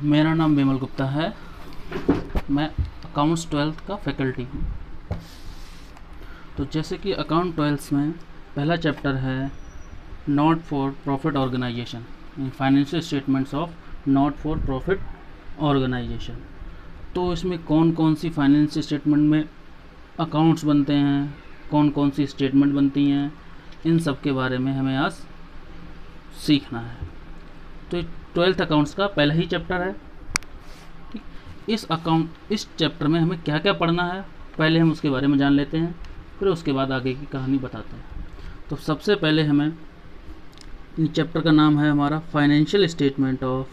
मेरा नाम विमल गुप्ता है। मैं अकाउंट्स 12th का फैकल्टी हूँ। तो जैसे कि अकाउंट 12th में पहला चैप्टर है not for profit organisation, financial statements of not for profit organisation. तो इसमें कौन कौन सी फाइनेंशियल स्टेटमेंट में अकाउंट्स बनते हैं, कौन कौन सी स्टेटमेंट बनती हैं, इन सब के बारे में हमें आज सीखना है। तो 12th अकाउंट्स का पहला ही चैप्टर है। इस चैप्टर में हमें क्या क्या पढ़ना है, पहले हम उसके बारे में जान लेते हैं, फिर उसके बाद आगे की कहानी बताते हैं। तो सबसे पहले हमें चैप्टर का नाम है हमारा financial statement of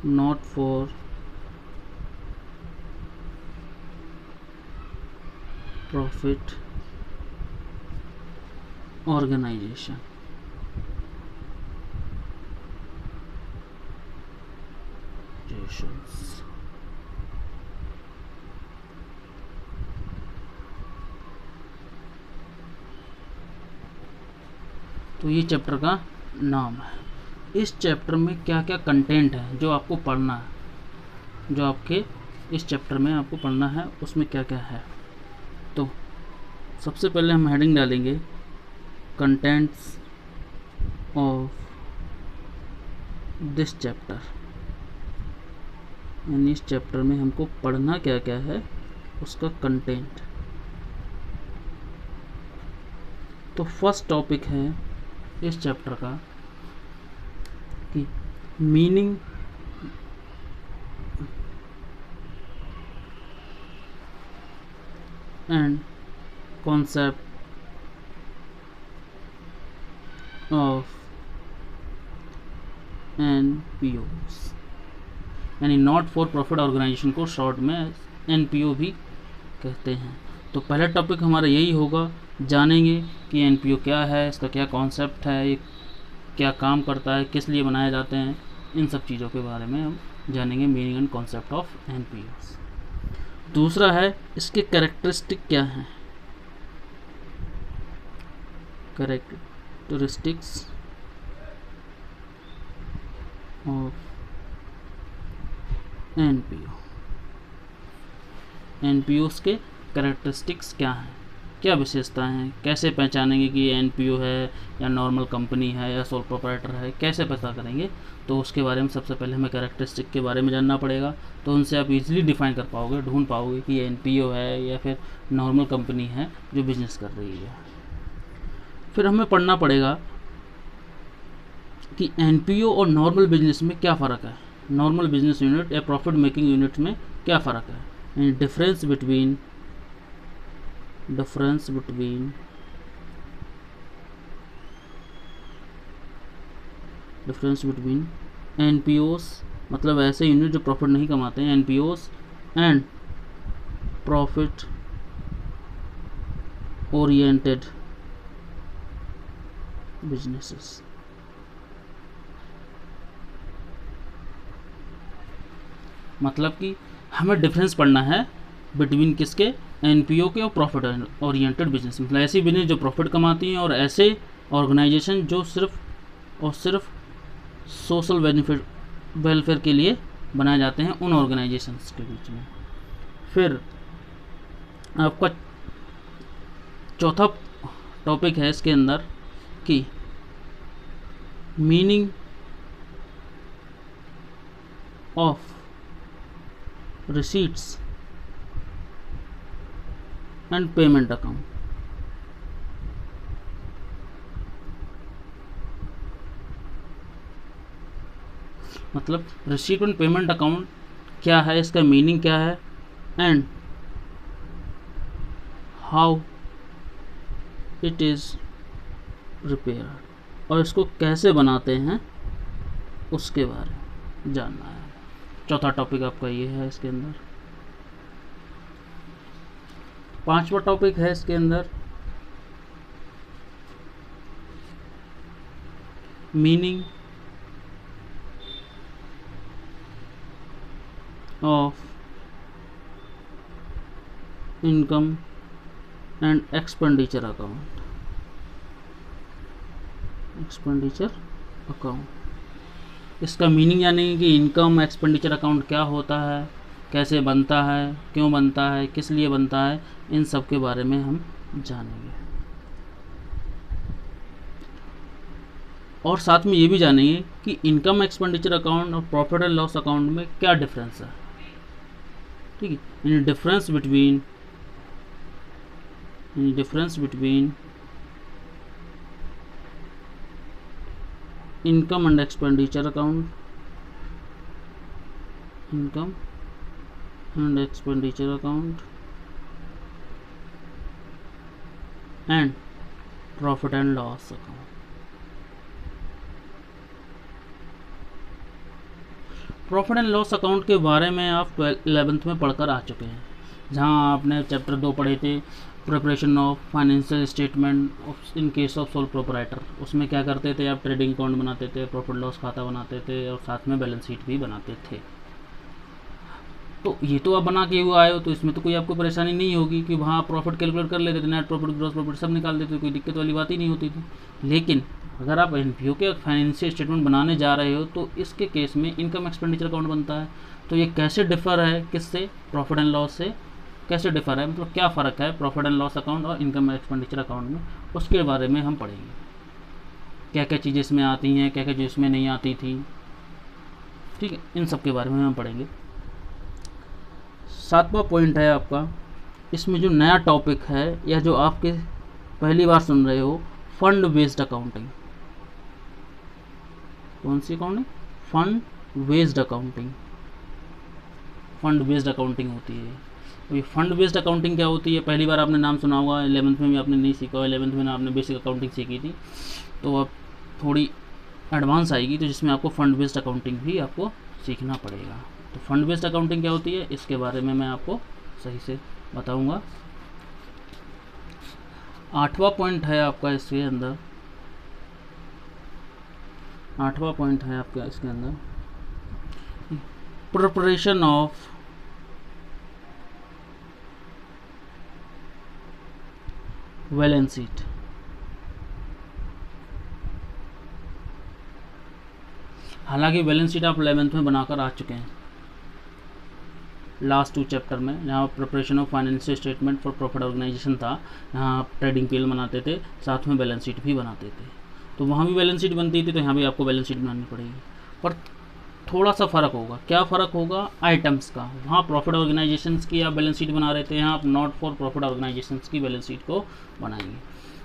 not for profit organisation. तो ये चैप्टर का नाम है। इस चैप्टर में क्या क्या कंटेंट है जो आपको पढ़ना है, जो आपके इस चैप्टर में आपको पढ़ना है, उसमें क्या क्या है। तो सबसे पहले हम हेडिंग डालेंगे कंटेंट्स ऑफ दिस चैप्टर, यानी इस चैप्टर में हमको पढ़ना क्या क्या है, उसका कंटेंट। तो फर्स्ट टॉपिक है इस चैप्टर का कि meaning and concept of NPOs, यानी नॉट फॉर प्रॉफिट ऑर्गेनाइजेशन को शॉर्ट में NPO भी कहते हैं। तो पहला टॉपिक हमारा यही होगा, जानेंगे कि NPO क्या है, इसका क्या कॉन्सेप्ट है, ये क्या काम करता है, किस लिए बनाए जाते हैं, इन सब चीज़ों के बारे में हम जानेंगे, meaning and concept of NPOs। दूसरा है इसके कैरेक्टरिस्टिक क्या हैं, कैरेक्टरिस्टिक्स ऑफ NPOs के कैरेक्टरिस्टिक्स क्या हैं, क्या विशेषताएं हैं, कैसे पहचानेंगे कि ये NPO है या नॉर्मल कंपनी है या सोल प्रोप्राइटर है, कैसे पता करेंगे। तो उसके बारे में सबसे पहले हमें कैरेक्टरिस्टिक के बारे में जानना पड़ेगा। तो उनसे आप इजीली डिफाइन कर पाओगे, ढूंढ पाओगे कि ये NPO है या फिर नॉर्मल कंपनी है जो बिजनेस कर रही है। फिर हमें पढ़ना पड़ेगा कि NPO और नॉर्मल बिजनेस में क्या फ़र्क है, नॉर्मल बिजनेस यूनिट या प्रॉफिट मेकिंग यूनिट में क्या फ़र्क है, यानी डिफरेंस बिटवीन NPOs, मतलब ऐसे यूनिट जो प्रॉफिट नहीं कमाते हैं, NPOs and profit oriented businesses. मतलब कि हमें डिफरेंस पढ़ना है बिटवीन किसके, NPO के और प्रॉफिट ओरिएंटेड बिजनेस, मतलब ऐसी बिजनेस जो प्रॉफिट कमाती हैं और ऐसे ऑर्गेनाइजेशन जो सिर्फ और सिर्फ सोशल वेलफेयर के लिए बनाए जाते हैं, उन ऑर्गेनाइजेशंस के बीच में। फिर आपका चौथा टॉपिक है इसके अंदर कि meaning of receipts and payment account. मतलब रिसीट एंड पेमेंट अकाउंट क्या है, इसका मीनिंग क्या है, and how it is prepared, और इसको कैसे बनाते हैं उसके बारे में जानना है। चौथा टॉपिक आपका ये है इसके अंदर। पांचवा टॉपिक है इसके अंदर meaning of income and expenditure account, expenditure account. इसका मीनिंग यानी कि इनकम एक्सपेंडिचर अकाउंट क्या होता है, कैसे बनता है, क्यों बनता है, किस लिए बनता है, इन सब के बारे में हम जानेंगे। और साथ में ये भी जानेंगे कि इनकम एक्सपेंडिचर अकाउंट और प्रॉफिट एंड लॉस अकाउंट में क्या डिफरेंस है। ठीक है, in difference between income and expenditure account, income and expenditure account and profit and loss account. Profit and loss account के बारे में आप 11th में पढ़कर आ चुके हैं, जहां आपने चैप्टर 2 पढ़े थे, preparation of financial statement in case of sole proprietor. उसमें क्या करते थे, आप ट्रेडिंग अकाउंट बनाते थे, प्रॉफिट लॉस खाता बनाते थे और साथ में बैलेंस शीट भी बनाते थे। तो ये तो आप बना के हुए आए हो, तो इसमें तो कोई आपको परेशानी नहीं होगी कि वहाँ प्रॉफिट कैलकुलेट कर लेते थे, नेट प्रॉफिट, ग्रॉस प्रॉफिट सब निकाल देते थे, कोई दिक्कत वाली बात ही नहीं होती थी। लेकिन अगर आप एनपीओ के फाइनेंशियल स्टेटमेंट बनाने जा रहे हो तो इसके केस में इनकम एक्सपेंडिचर अकाउंट बनता है। तो ये कैसे डिफर है, किससे, प्रॉफिट एंड लॉस से कैसे डिफर है, मतलब क्या फ़र्क है प्रॉफिट एंड लॉस अकाउंट और इनकम एक्सपेंडिचर अकाउंट में, उसके बारे में हम पढ़ेंगे। क्या क्या चीज़ें इसमें आती हैं, क्या क्या चीज़ इसमें नहीं आती थी, ठीक है, इन सब के बारे में हम पढ़ेंगे। 7वां पॉइंट है आपका, इसमें जो नया टॉपिक है या जो आपके पहली बार सुन रहे हो, फंड बेस्ड अकाउंटिंग। कौन सी accounting? Fund based accounting. Fund based accounting होती है। तो ये फंड बेस्ड अकाउंटिंग क्या होती है, पहली बार आपने नाम सुना होगा, 11th में भी आपने नहीं सीखा, 11th में आपने बेसिक अकाउंटिंग सीखी थी, तो अब थोड़ी एडवांस आएगी, तो जिसमें आपको फंड बेस्ड अकाउंटिंग भी आपको सीखना पड़ेगा। तो फंड बेस्ड अकाउंटिंग क्या होती है, इसके बारे में मैं आपको सही से बताऊंगा। 8वां पॉइंट है आपका इसके अंदर, 8वां पॉइंट है आपका इसके अंदर, प्रिपरेशन ऑफ बैलेंस शीट। हालांकि बैलेंस शीट आप 11th में बनाकर आ चुके हैं लास्ट 2 चैप्टर में, जहाँ preparation of financial statement for profit organisation था, यहाँ आप ट्रेडिंग पीएल बनाते थे, साथ में बैलेंस शीट भी बनाते थे। तो वहाँ भी बैलेंस शीट बनती थी, तो यहाँ भी आपको बैलेंस शीट बनानी पड़ेगी, पर थोड़ा सा फ़र्क होगा। क्या फ़र्क होगा? आइटम्स का। वहाँ प्रॉफिट ऑर्गेनाइजेशंस की आप बैलेंस शीट बना रहे थे, यहाँ आप नॉट फॉर प्रॉफिट ऑर्गेनाइजेशंस की बैलेंस शीट को बनाएंगे।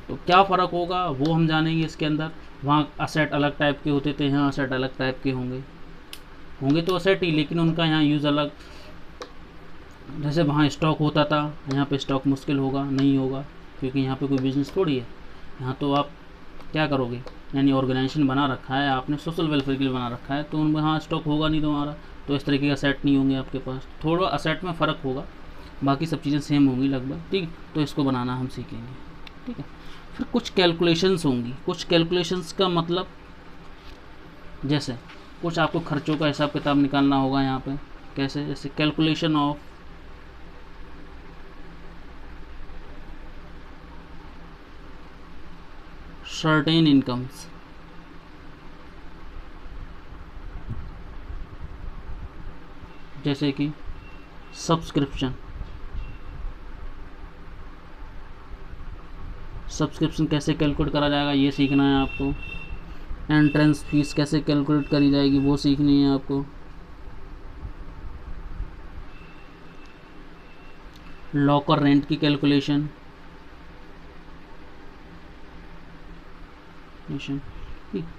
तो क्या फ़र्क होगा वो हम जानेंगे इसके अंदर। वहाँ असेट अलग टाइप के होते थे, यहाँ असेट अलग टाइप के होंगे तो असेट ही, लेकिन उनका यहाँ यूज़ अलग। जैसे वहाँ स्टॉक होता था, यहाँ पे स्टॉक मुश्किल होगा, नहीं होगा, क्योंकि यहाँ पे कोई बिजनेस थोड़ी है। यहाँ तो आप क्या करोगे, यानी ऑर्गेनाइजेशन बना रखा है आपने, सोशल वेलफेयर के लिए बना रखा है, तो उनमें हाँ स्टॉक होगा नहीं तुम्हारा, तो इस तरीके का असेट नहीं होंगे आपके पास। थोड़ा असेट में फ़र्क होगा, बाकी सब चीज़ें सेम होंगी लगभग, ठीक। तो इसको बनाना हम सीखेंगे, ठीक है। फिर कुछ कैलकुलेशंस होंगी। कुछ कैलकुलेशंस का मतलब, जैसे कुछ आपको खर्चों का हिसाब किताब निकालना होगा यहाँ पे। कैसे? जैसे कैलकुलेशन ऑफ सर्टेन इनकम्स, जैसे कि सब्सक्रिप्शन कैसे कैलकुलेट करा जाएगा ये सीखना है आपको। एंट्रेंस फीस कैसे कैलकुलेट करी जाएगी वो सीखनी है आपको। लॉकर रेंट की कैलकुलेशन,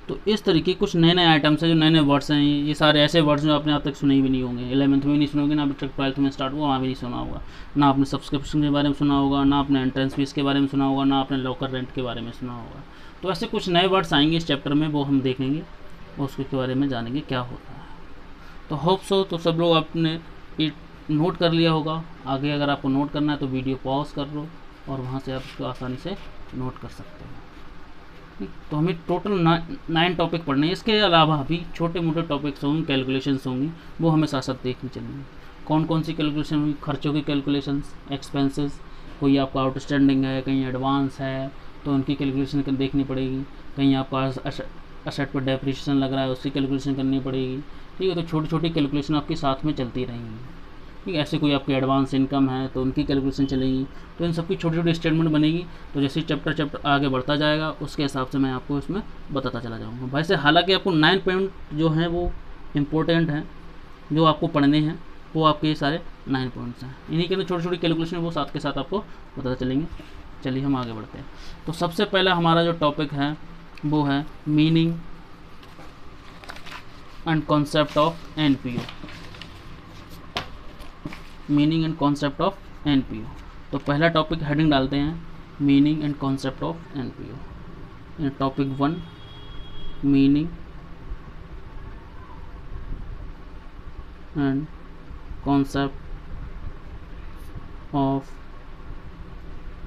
तो इस तरीके कुछ नए नए आइटम्स हैं, जो नए नए वर्ड्स हैं। ये सारे ऐसे वर्ड्स जो आपने अब तक सुने भी नहीं होंगे, 11th में भी नहीं सुनोगे, ना अभी तक 12th में स्टार्ट हुआ वहाँ भी नहीं सुना होगा। ना आपने सब्सक्रिप्शन के बारे में सुना होगा, ना आपने एंट्रेंस फीस के बारे में सुना होगा, ना आपने लॉकर रेंट के बारे में सुना होगा। तो ऐसे कुछ नए वर्ड्स आएंगे इस चैप्टर में, वो हम देखेंगे और उसके बारे में जानेंगे क्या होता है। तो होप सो तो सब लोग आपने नोट कर लिया होगा। आगे अगर आपको नोट करना है तो वीडियो पॉज कर लो और वहाँ से आप इसको आसानी से नोट कर सकते हो। तो हमें टोटल 9 टॉपिक पढ़ने हैं। इसके अलावा भी छोटे मोटे टॉपिक्स होंगे, कैलकुलेशंस होंगी, वो हमें साथ साथ देखने चलेंगे। कौन कौन सी कैलकुलेशन हुई, खर्चों की कैलकुलेशंस, एक्सपेंसेस, कोई आपका आउटस्टैंडिंग है, कहीं एडवांस है तो उनकी कैलकुलेशन देखनी पड़ेगी, कहीं आपका असेट पर डेप्रिसिएशन लग रहा है उसकी कैलकुलेशन करनी पड़ेगी। ठीक है, तो छोटी छोटी कैलकुलेशन आपके साथ में चलती रहेंगी। ठीक है, ऐसे कोई आपकी एडवांस इनकम है तो उनकी कैलकुलेशन चलेगी। तो इन सबकी छोटी छोटी स्टेटमेंट बनेगी। तो जैसे चैप्टर आगे बढ़ता जाएगा उसके हिसाब से मैं आपको इसमें बताता चला जाऊँगा। वैसे हालांकि आपको 9 पॉइंट जो हैं वो इम्पोर्टेंट हैं, जो आपको पढ़ने हैं वो आपके ये सारे 9 पॉइंट्स हैं। इन्हीं के अंदर छोटी छोटी कैलकुलेशन वो साथ के साथ आपको बताते चलेंगे। चलिए हम आगे बढ़ते हैं। तो सबसे पहला हमारा जो टॉपिक है वो है meaning and concept of NPO. Meaning and concept of NPO. तो पहला टॉपिक हेडिंग डालते हैं meaning and concept of NPO. Topic 1 meaning and concept of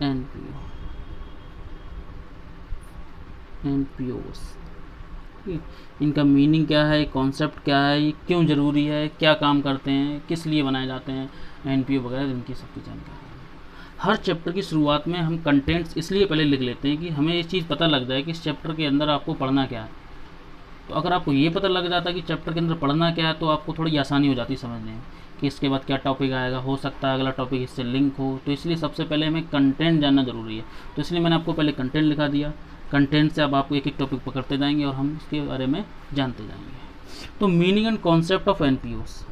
NPO. NPOs, इनका मीनिंग क्या है, कॉन्सेप्ट क्या है, ये क्यों ज़रूरी है, क्या काम करते हैं, किस लिए बनाए जाते हैं एनपीओ वगैरह, इनकी सबकी जानकारी। हर चैप्टर की शुरुआत में हम कंटेंट्स इसलिए पहले लिख लेते हैं कि हमें ये चीज़ पता लग जाए कि इस चैप्टर के अंदर आपको पढ़ना क्या है। तो अगर आपको ये पता लग जाता है कि चैप्टर के अंदर पढ़ना क्या है तो आपको थोड़ी आसानी हो जाती है समझने में कि इसके बाद क्या टॉपिक आएगा, हो सकता है अगला टॉपिक इससे लिंक हो। तो इसलिए सबसे पहले हमें कंटेंट जानना ज़रूरी है। तो इसलिए मैंने आपको पहले कंटेंट लिखा दिया। कंटेंट से अब आपको एक एक टॉपिक पकड़ते जाएंगे और हम इसके बारे में जानते जाएंगे। तो मीनिंग एंड कॉन्सेप्ट ऑफ एनपीओस।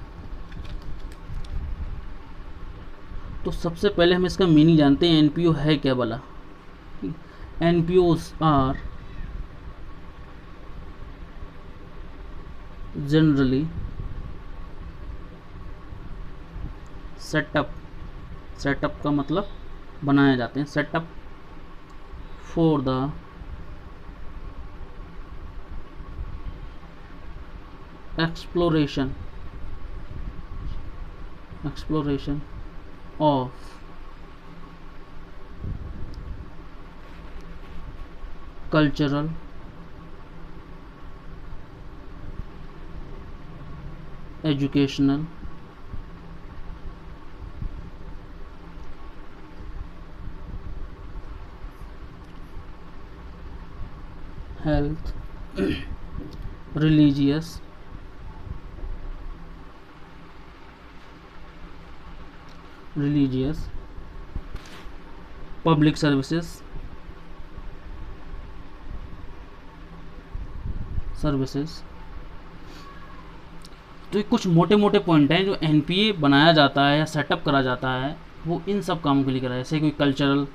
तो सबसे पहले हम इसका मीनिंग जानते हैं, एनपीओ है क्या भला। एनपीओस आर जनरली सेटअप का मतलब बनाए जाते हैं, setup for the exploration of cultural, educational, health, religious, public services, तो ये कुछ मोटे मोटे पॉइंट हैं जो एनपीए बनाया जाता है या सेटअप करा जाता है वो इन सब कामों के लिए करा है। जैसे कोई cultural,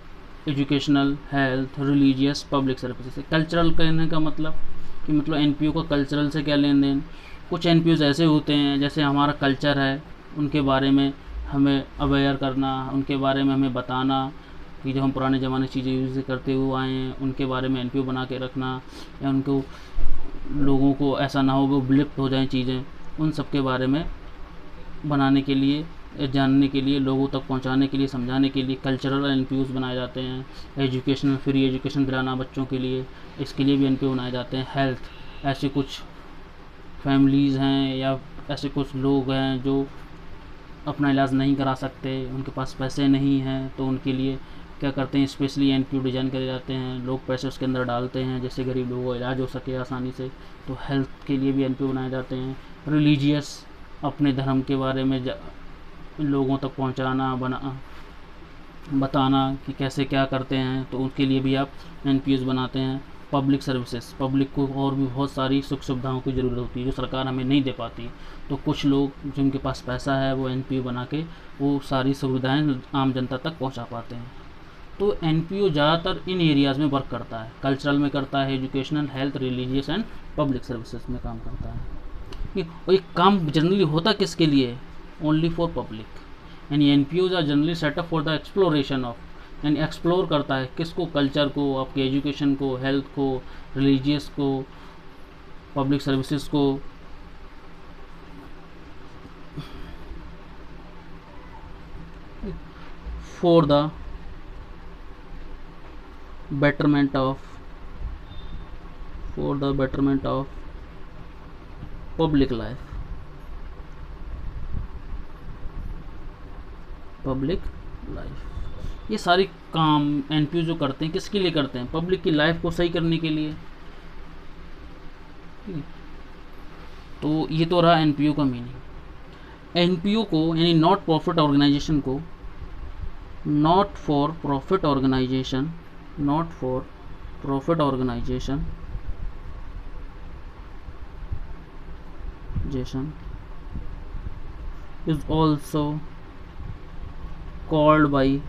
educational, health, religious, public services. Cultural कहने का मतलब कि मतलब एनपीओ का कल्चरल से क्या लेन देन। कुछ एनपीओ ऐसे होते हैं जैसे हमारा कल्चर है उनके बारे में हमें अवेयर करना, उनके बारे में हमें बताना कि जो हम पुराने ज़माने चीज़ें यूज़ करते हुए आए हैं उनके बारे में एनपीओ बना के रखना, या उनको लोगों को ऐसा ना हो वो विलुप्त हो जाएं चीज़ें, उन सब के बारे में बनाने के लिए, जानने के लिए, लोगों तक पहुंचाने के लिए, समझाने के लिए कल्चरल एनपीओस बनाए जाते हैं। एजुकेशनल, फ्री एजुकेशन दिलाना बच्चों के लिए, इसके लिए भी एनपीओ बनाए जाते हैं। हेल्थ, ऐसे कुछ फैमिलीज़ हैं या ऐसे कुछ लोग हैं जो अपना इलाज नहीं करा सकते, उनके पास पैसे नहीं हैं, तो उनके लिए क्या करते हैं, स्पेशली एनपीओ डिज़ाइन करे जाते हैं। लोग पैसे उसके अंदर डालते हैं जैसे गरीब लोगों का इलाज हो सके आसानी से, तो हेल्थ के लिए भी एनपीओ बनाए जाते हैं। रिलीजियस, अपने धर्म के बारे में लोगों तक पहुंचाना, बताना कि कैसे क्या करते हैं, तो उनके लिए भी आप एनपीओस बनाते हैं। पब्लिक सर्विसेज, पब्लिक को और भी बहुत सारी सुख सुविधाओं की ज़रूरत होती है जो सरकार हमें नहीं दे पाती, तो कुछ लोग जिनके पास पैसा है वो एनपीओ बना के वो सारी सुविधाएं आम जनता तक पहुंचा पाते हैं। तो एनपीओ ज़्यादातर इन एरियाज़ में वर्क करता है, कल्चरल में करता है, educational, health, religious and public services में काम करता है। और ये काम जनरली होता किसके लिए, ओनली फॉर पब्लिक। यानी NPOs are generally setup for the exploration of, यानी एक्सप्लोर करता है किसको, कल्चर को, आपके एजुकेशन को, हेल्थ को, रिलीजियस को, पब्लिक सर्विसेज को, for the betterment of public life। Public life. ये सारी काम एनपीओ जो करते हैं किसके लिए करते हैं? पब्लिक की लाइफ को सही करने के लिए। तो ये तो रहा एनपीओ का मीनिंग। एनपीओ को यानी नॉट प्रॉफिट ऑर्गेनाइजेशन को not for profit organisation, not for profit organisation is also called by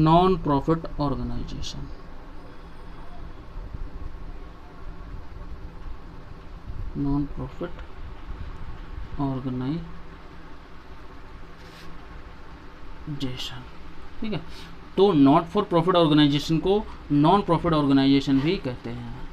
non-profit organization. Non-profit organization, ठीक है। तो नॉट फॉर प्रॉफिट ऑर्गेनाइजेशन को नॉन प्रॉफिट ऑर्गेनाइजेशन भी कहते हैं।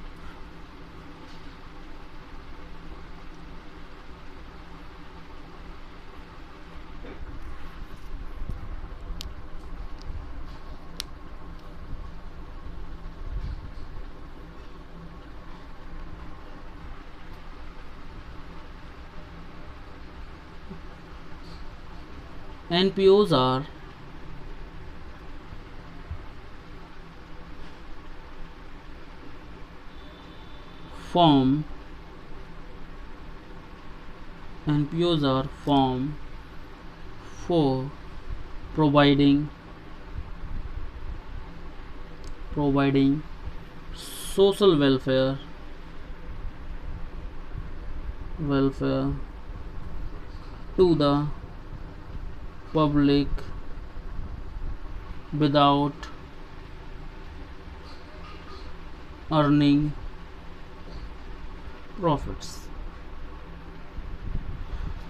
NPOs are formed for providing social welfare to the public without earning profits.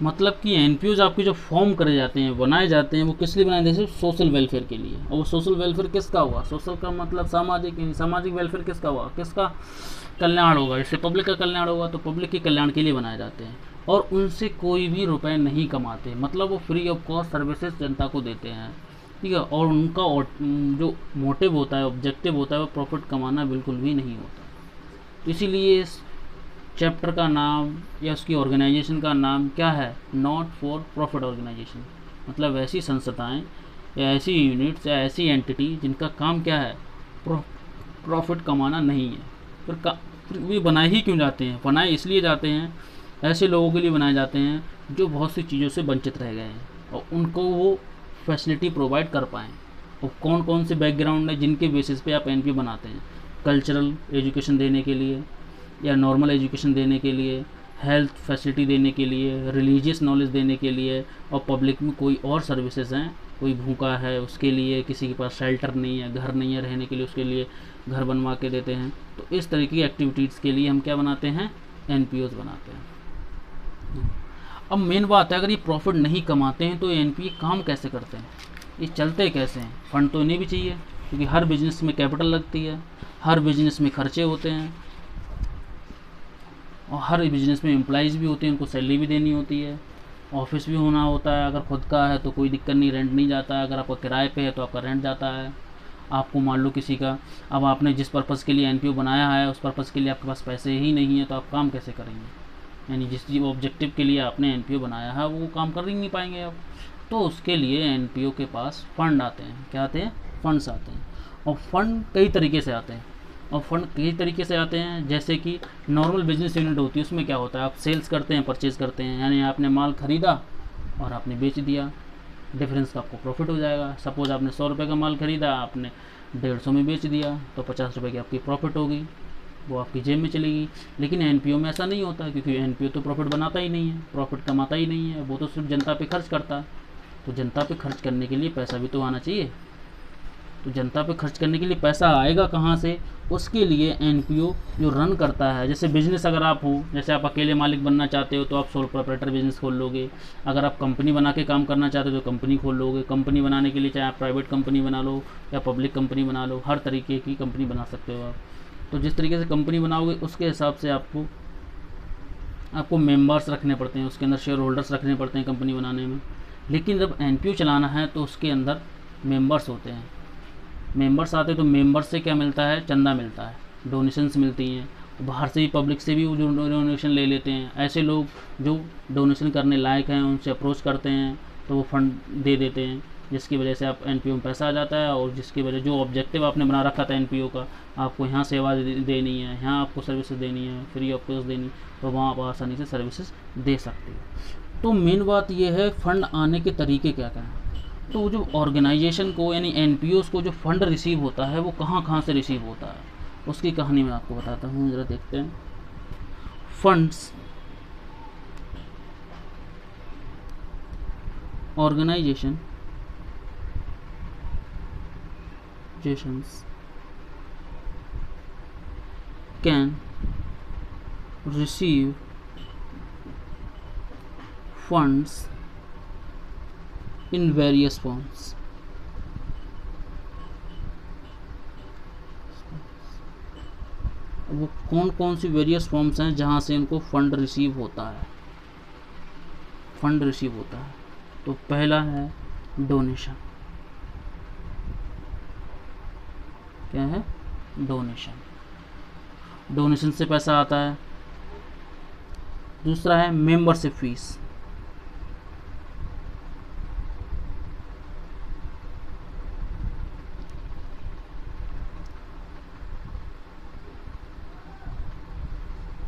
मतलब कि एनपीओज आपके जो फॉर्म करे जाते हैं, बनाए जाते हैं, वो किस लिए बनाए जाते हैं? सोशल वेलफेयर के लिए। और वो सोशल वेलफेयर किसका हुआ? सोशल का मतलब सामाजिक, सामाजिक वेलफेयर किसका हुआ? किसका कल्याण होगा? जैसे पब्लिक का कल्याण होगा तो पब्लिक के कल्याण के लिए बनाए जाते हैं और उनसे कोई भी रुपए नहीं कमाते। मतलब वो फ्री ऑफ कॉस्ट सर्विसेज जनता को देते हैं, ठीक है। और उनका जो मोटिव होता है, ऑब्जेक्टिव होता है, वो प्रॉफिट कमाना बिल्कुल भी नहीं होता। इसीलिए इस चैप्टर का नाम या उसकी ऑर्गेनाइजेशन का नाम क्या है? Not for profit organisation. मतलब ऐसी संस्थाएं या ऐसी यूनिट्स या ऐसी एंटिटी जिनका काम क्या है? प्रॉफिट कमाना नहीं है। फिर वे बनाए ही क्यों जाते हैं? बनाए इसलिए जाते हैं, ऐसे लोगों के लिए बनाए जाते हैं जो बहुत सी चीज़ों से वंचित रह गए हैं और उनको वो फैसिलिटी प्रोवाइड कर पाएँ। और कौन कौन से बैकग्राउंड है जिनके बेसिस पे आप एनपीओ बनाते हैं? कल्चरल एजुकेशन देने के लिए या नॉर्मल एजुकेशन देने के लिए, हेल्थ फैसिलिटी देने के लिए, रिलीजियस नॉलेज देने के लिए, और पब्लिक में कोई और सर्विसेज हैं, कोई भूखा है उसके लिए, किसी के पास शेल्टर नहीं है, घर नहीं है रहने के लिए, उसके लिए घर बनवा के देते हैं। तो इस तरीके की एक्टिविटीज़ के लिए हम क्या बनाते हैं? एनपीओज बनाते हैं। अब मेन बात है, अगर ये प्रॉफिट नहीं कमाते हैं तो एनपीओ काम कैसे करते हैं? ये चलते कैसे हैं? फंड तो इन्हें भी चाहिए, क्योंकि हर बिजनेस में कैपिटल लगती है, हर बिजनेस में खर्चे होते हैं और हर बिजनेस में एम्प्लॉइज़ भी होते हैं, उनको सैलरी भी देनी होती है, ऑफिस भी होना होता है। अगर खुद का है तो कोई दिक्कत नहीं, रेंट नहीं जाता है। अगर आपका किराए पे है तो आपका रेंट जाता है। आपको मान लो किसी का, अब आपने जिस पर्पज़ के लिए एनपीओ बनाया है उस पर्पज़ के लिए आपके पास पैसे ही नहीं है तो आप काम कैसे करेंगे? यानी जिस ऑब्जेक्टिव के लिए आपने एनपीओ बनाया है वो काम कर ही नहीं पाएंगे आप। तो उसके लिए एनपीओ के पास फंड आते हैं। क्या आते हैं? फंड्स आते हैं। और फंड कई तरीके से आते हैं जैसे कि नॉर्मल बिजनेस यूनिट होती है, उसमें क्या होता है? आप सेल्स करते हैं, परचेज़ करते हैं, यानी आपने माल ख़रीदा और आपने बेच दिया, डिफरेंस का आपको प्रॉफिट हो जाएगा। सपोज़ आपने 100 रुपये का माल ख़रीदा, आपने 150 में बेच दिया तो 50 रुपये की आपकी प्रॉफिट होगी, वो आपकी जेब में चलेगी। लेकिन एनपीओ में ऐसा नहीं होता, क्योंकि एनपीओ तो प्रॉफिट बनाता ही नहीं है, प्रॉफिट कमाता ही नहीं है, वो तो सिर्फ जनता पे खर्च करता है। तो जनता पे खर्च करने के लिए पैसा भी तो आना चाहिए। तो जनता पे खर्च करने के लिए पैसा आएगा कहाँ से? उसके लिए एनपीओ जो रन करता है, जैसे बिजनेस अगर आप हो, जैसे आप अकेले मालिक बनना चाहते हो तो आप सोल प्रोप्राइटर बिजनेस खोल लोगे। अगर आप कंपनी बना के काम करना चाहते हो तो कंपनी खोल लोगे। कंपनी बनाने के लिए चाहे आप प्राइवेट कंपनी बना लो या पब्लिक कंपनी बना लो, हर तरीके की कंपनी बना सकते हो आप। तो जिस तरीके से कंपनी बनाओगे उसके हिसाब से आपको मेंबर्स रखने पड़ते हैं, उसके अंदर शेयर होल्डर्स रखने पड़ते हैं कंपनी बनाने में। लेकिन जब एनपीओ चलाना है तो उसके अंदर मेंबर्स होते हैं। मेंबर्स आते तो मेंबर्स से क्या मिलता है? चंदा मिलता है, डोनेशंस मिलती हैं, बाहर से भी पब्लिक से भी वो जो डोनेशन ले लेते हैं। ऐसे लोग जो डोनेशन करने लायक हैं उनसे अप्रोच करते हैं तो वो फंड दे देते हैं, जिसकी वजह से आप एनपीओ में पैसा आ जाता है, और जिसकी वजह जो ऑब्जेक्टिव आपने बना रखा था एनपीओ का, आपको यहाँ सेवा देनी है, यहाँ आपको सर्विसेज देनी है, फ्री ऑफ कॉस्ट देनी, तो वहाँ आप आसानी से सर्विसेज दे सकते हो। तो मेन बात ये है फंड आने के तरीके क्या क्या हैं। तो जो ऑर्गेनाइजेशन को यानी एनपीओस को जो फंड रिसीव होता है वो कहाँ कहाँ से रिसीव होता है, उसकी कहानी मैं आपको बताता हूँ, ज़रा देखते हैं। Funds organisation can receive funds in various forms. वो कौन कौन सी वेरियस फॉर्म्स हैं जहाँ से इनको फंड रिसीव होता है, फंड रिसीव होता है। तो पहला है डोनेशन। क्या है? डोनेशन। डोनेशन से पैसा आता है। दूसरा है मेंबरशिप फीस।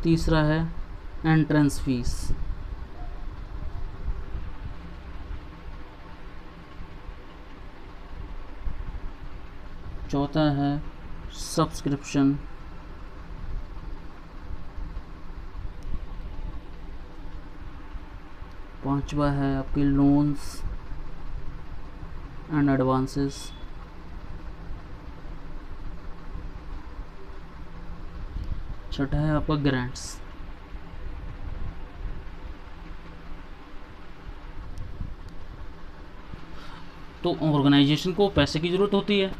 तीसरा है एंट्रेंस फीस। चौथा है सब्सक्रिप्शन। पांचवा है आपके लोन्स एंड एडवांसेस। छठा है आपका ग्रांट्स। तो ऑर्गेनाइजेशन को पैसे की ज़रूरत होती है,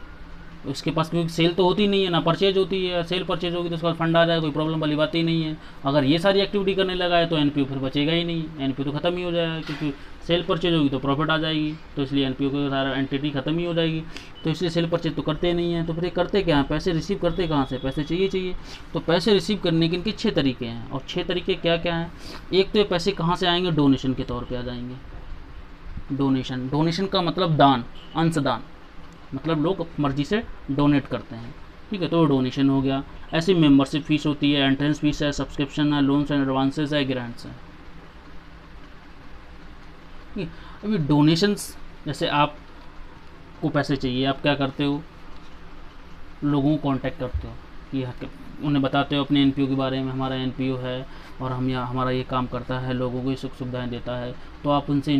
उसके पास क्योंकि सेल तो होती नहीं है, ना परचेज होती है। सेल परचेज होगी तो उसके बाद फंड आ जाए, कोई प्रॉब्लम वाली बात ही नहीं है। अगर ये सारी एक्टिविटी करने लगा है तो एनपीओ फिर बचेगा ही नहीं, एनपीओ तो ख़त्म ही हो जाएगा, क्योंकि सेल परचेज होगी तो प्रॉफिट आ जाएगी, तो इसलिए एनपीओ की सारा एंटिटी ख़त्म ही हो जाएगी। तो इसलिए सेल परचेज तो करते नहीं हैं। तो फिर ये करते क्या हैं? पैसे रिसीव करते कहाँ से? पैसे चाहिए। तो पैसे रिसीव करने के इनके 6 तरीके हैं, और 6 तरीके क्या क्या हैं? एक तो ये पैसे कहाँ से आएंगे? डोनेशन के तौर पर आ जाएंगे। डोनेशन का मतलब दान, अंशदान, मतलब लोग मर्जी से डोनेट करते हैं, ठीक है, तो डोनेशन हो गया। ऐसी मेंबरशिप फीस होती है, एंट्रेंस फीस है, सब्सक्रिप्शन है, लोन्स एंड एडवांसेस है, ग्रांट्स है। अभी डोनेशंस, जैसे आपको पैसे चाहिए, आप क्या करते हो? लोगों को कांटेक्ट करते हो कि उन्हें बताते हो अपने एनपीओ के बारे में, हमारा एनपीओ है और हमारा ये काम करता है, लोगों को ये सुख सुविधाएँ देता है, तो आप उनसे